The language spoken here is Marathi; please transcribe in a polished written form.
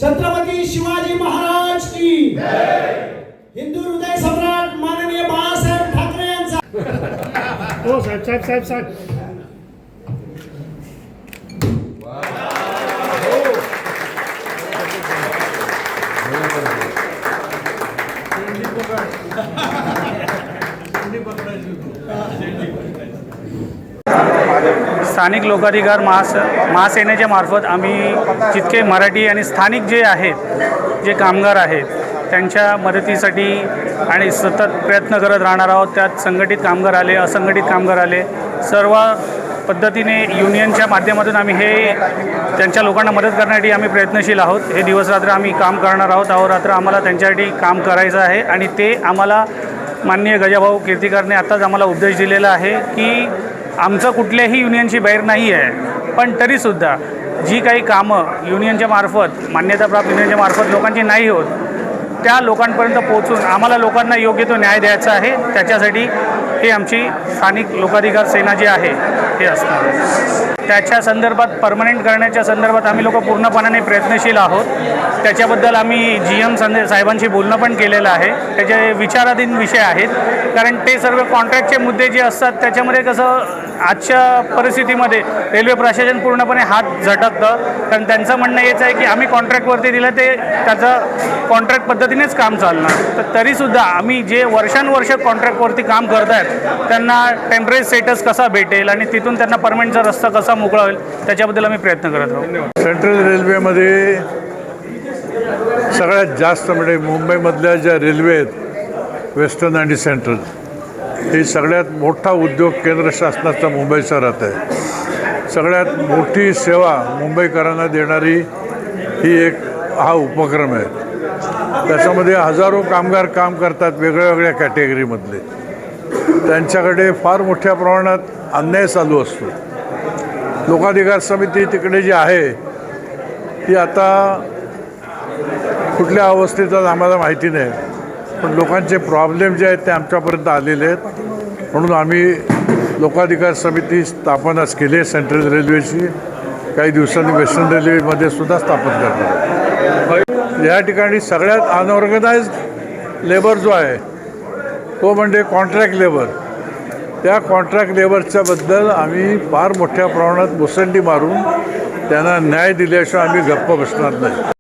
छत्रपती शिवाजी महाराज की हिंदू हृदय सम्राट माननीय बाळासाहेब ठाकरे यांचा हो साहेब स्थानिक लोकाधिकार महासेनेच्या मार्फत आम्ही जितके मराठी आणि स्थानिक जे आहेत जे कामगार आहेत त्यांच्या मदतीसाठी आणि सतत प्रयत्न करत राहणार आहोत। त्यात संघटित कामगार आले, असंघटित कामगार आले, सर्व पद्धतीने युनियनच्या माध्यमातून आम्ही हे त्यांच्या लोकांना मदत करण्यासाठी आम्ही प्रयत्नशील आहोत। हे दिवसरात्र आम्ही काम करणार आहोत, अहोरात्र आम्हाला त्यांच्यासाठी काम करायचं आहे आणि ते आम्हाला माननीय गजाभाऊ कीर्तिकारने आत्ताच आम्हाला उपदेश दिलेला आहे की आमचं कुठल्याही युनियनची बैर नाही आहे, पण तरीसुद्धा जी काही कामं युनियनच्या मार्फत मान्यताप्राप्त युनियनच्या मार्फत लोकांची नाही होत त्या लोकांपर्यंत पोहोचून आम्हाला लोकांना योग्य तो न्याय द्यायचा आहे। त्याच्यासाठी ही आमची स्थानिक लोकाधिकार सेना जी आहे हे असणार। त्याच्या संदर्भात परमनंट करण्याच्या संदर्भात आम्ही लोक पूर्णपणाने प्रयत्नशील आहोत। त्याच्याबद्दल आम्ही GM साहेबांशी बोलणं पण केलेलं आहे। त्याचे विचाराधीन विषय आहेत, कारण ते सर्व कॉन्ट्रॅक्टचे मुद्दे जे असतात त्याच्यामध्ये कसं आजच्या परिस्थितीमध्ये रेल्वे प्रशासन पूर्णपणे हात झटकतं, कारण त्यांचं म्हणणं हेच आहे की आम्ही कॉन्ट्रॅक्टवरती दिलं ते त्याचं कॉन्ट्रॅक्ट पद्धतीनेच काम चालणार। तर तरीसुद्धा आम्ही जे वर्षानुवर्ष कॉन्ट्रॅक्टवरती काम करत आहेत त्यांना टेम्पररी स्टेटस कसा भेटेल आणि तिथून त्यांना परमनंटचा रस्ता कसा मोकळा होईल त्याच्याबद्दल आम्ही प्रयत्न करत आहोत। सेंट्रल रेल्वेमध्ये सगळ्यात जास्त म्हणजे मुंबईमधल्या ज्या रेल्वे आहेत वेस्टर्न आणि सेंट्रल, ही सगळ्यात मोठा उद्योग केंद्र शासनाचा मुंबई शहरात आहे। सगळ्यात मोठी सेवा मुंबईकरांना देणारी ही हा उपक्रम आहे। त्याच्यामध्ये हजारो कामगार काम करतात वेगळ्या वेगळ्या कॅटेगरीमधले। त्यांच्याकडे फार मोठ्या प्रमाणात अन्याय चालू असतो। लोकाधिकार समिती तिकडे जी आहे ती आता कुठल्या अवस्थेत आम्हाला माहिती नाही, पण लोकांचे प्रॉब्लेम जे आहेत ते आमच्यापर्यंत आलेले आहेत। म्हणून आम्ही लोकाधिकार समिती स्थापनाच केली आहे सेंट्रल रेल्वेची। काही दिवसांनी वेस्टर्न रेल्वेमध्ये सुद्धा स्थापन करणार। या ठिकाणी सगळ्यात अनऑर्गनाइज लेबर जो आहे तो म्हणजे कॉन्ट्रॅक्ट लेबर। त्या कॉन्ट्रॅक्ट लेबरच्याबद्दल आम्ही फार मोठ्या प्रमाणात मुसंडी मारून त्यांना न्याय दिल्याशिवाय आम्ही गप्प बसणार नाही।